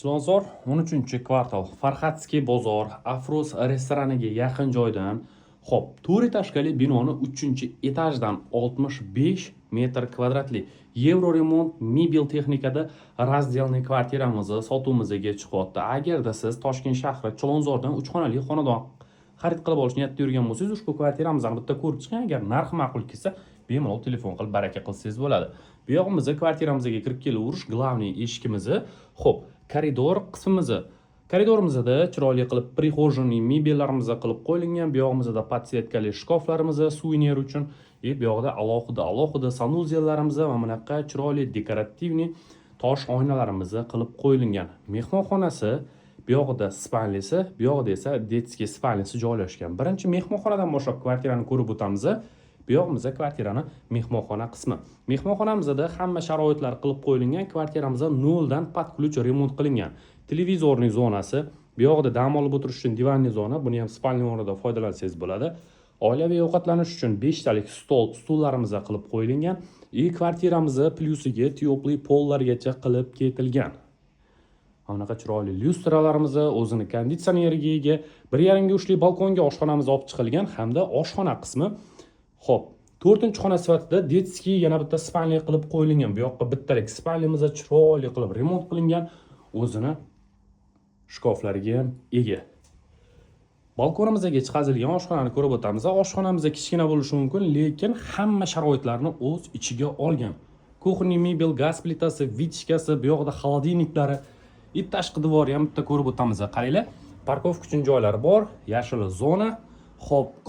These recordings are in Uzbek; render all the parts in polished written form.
Chilonzor 13-kvartal Farxatskiy bozor Afros restoraniga yaqin joydan to'rt etажli binoni 3-etajdan 65 metr kvadratli Euro remont mebel texnikada razdelniy kvartiramizni sotuvimizga chiqyapti. Agarda siz Toshkent shahri Chilonzordan 3 xonali xonadon xarid qilib olish niyatida yurgan bo'lsangiz, ushbu kvartiramizni bitta ko'rib chiqing. Agar narxi ma'qul kelsa, bemalol telefon qilib baraka qilsangiz bo'ladi. Bu yog'imizga kvartiramizga kirib kelaverish glavniy eshigimizni, koridor qismimizni. Koridorimizda chiroyli qilib prixojniy mebellarimizni qilib qo'yilgan. Bu yog'imizda podsetkali shkoflarimiz suvenir uchun, bu yoqda alohida sanuzellarimiz va bunaqa chiroyli dekorativniy tosh oynalarimiz qilib qo'yilgan. Mehmonxonasi bu yoqda spalnisi, bu yoqda esa detskiy spalnisi joylashgan. Birinchi mehmonxonadan boshlab kvartirani ko'rib o'tamiz. Bu yog'imizda kvartirani mehmonxona qismi. Mehmonxonamizda hamma sharoitlar qilib qo'yilgan. Kvartiramizda noldan pod ключ remont qilingan. Televizorning zonasi, bu yoqda dam olib o'tirish uchun divanli zona, buni ham spalniy o'rnida foydalansangiz bo'ladi. Oilaviy ovqatlanish uchun 5 talik stullarimiz qilib qo'yilgan. Kvartiramizda plyusiga teplый pollargacha qilib ketilgan. Bunaqa chiroyli lyustralarimiz, o'zini konditsioneriga ega, 1,5 uchli balkonga oshxonamiz olib chiqilgan hamda oshxona qismi. To'rtinchi xona sifatida detskiy yana bitta spalniy qilib qo'yilgan. Bu yoqqa bittalik spalniyimiz chiroyli qilib remont qilingan, o'zini shkoflariga ham ega. Balkonimizga chiqazilgan oshxonani ko'rib o'tamiz. Oshxonamiz kichkina bo'lishi mumkin, lekin hamma sharoitlarni o'z ichiga olgan. Kuxniy mebel, gaz plitasi, vichkasi, bu yoqda xolodilniklari, tashqi devori ham bitta ko'rib o'tamiz. Qaranglar, parkovka uchun joylari bor, yashil zona.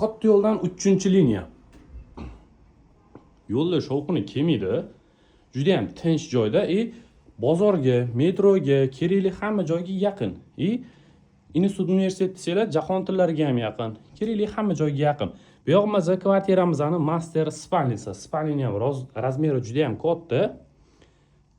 Katta yo'ldan 3-liniya. Yo'lda shovqini kelmaydi. Juda ham tinch joyda, bozorga, metroga, kerakli hamma joyga yaqin. Institut universiteti desanglar, jahon tillariga ham yaqin. Kerakli hamma joyga yaqin. Bu yog'imizda kvartiramizning master spalnisi. Spalnining ham razmeri juda ham katta.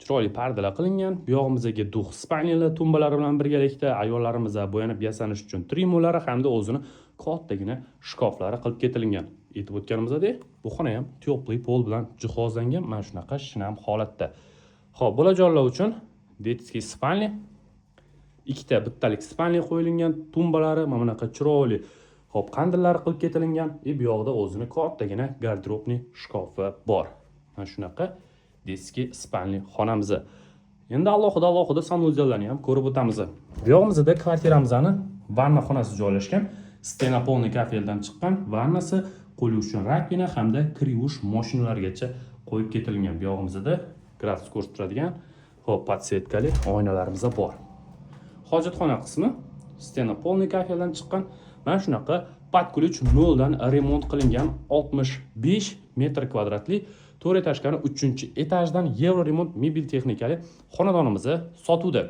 Chiroyli pardalar qilingan. Bu yog'imizga duh spalniyalar tumbalari bilan birgalikda ayollarimiz bo'yanib yasanish uchun trimolari hamda o'zini kattagina shkoflari qilib ketilgan. Aytib o'tganimizdek, bu xona ham teplый pol bilan jihozlangan, mana shunaqa shinam holatda. Bolajonlar uchun detskiy spalniy, ikkita bittalik spalniy qo'yilgan, tumbalari mana bunaqa chiroyli qandillar qilib ketilgan, bu yoqda o'zini kattagina garderobniy shkofi bor. Mana shunaqa detskiy spalniy xonamiz. Endi alohida sanuzellarni ham ko'rib o'tamiz. Bu yog'imizda kvartiramizning vanna xonasi joylashgan. Stenopolniy kafeldan chiqqan vannasi, qo'li uchun rakvina hamda kir yuvish mashinalargacha qo'yib ketilgan. Bu yog'imizda gradus ko'rsatadigan podsetkali oynalarimiz bor. Hojatxona qismi Stenopolniy kafeldan chiqqan. Mana shunaqa pod ключ noldan remont qilingan 65 metr kvadratli 4 etajli 3-etajdan Euro remont mebel texnikali xonadonimizni sotuvda.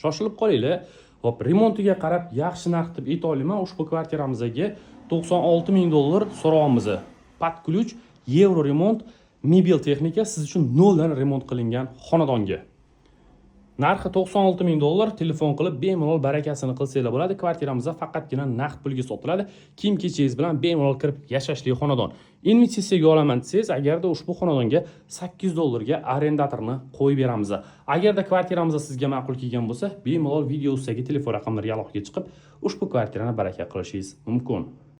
Shoshilib qolinglar. Remontiga qarab yaxshi narx deb ayta olaman. Ushbu kvartiramizga $96,000 so'raymiz. Pod ключ Euro remont mebel texnika siz uchun noldan remont qilingan xonadonga. Narxi $96,000. Telefon qilib bemalol barakasini qilsanglar bo'ladi. Kvartiramizda faqatgina naqd pulga sotiladi. Kiyim-kechingiz bilan bemalol kirib yashashli xonadon. Investitsiyaga olaman desangiz, agarda ushbu xonadonga $8 ga arendatorni qo'yib beramiz. Agarda kvartiramiz sizga ma'qul kelgan bo'lsa, bemalol video ustidagi telefon raqamlariga aloqaga chiqib, ushbu kvartirani baraka qilishingiz mumkin.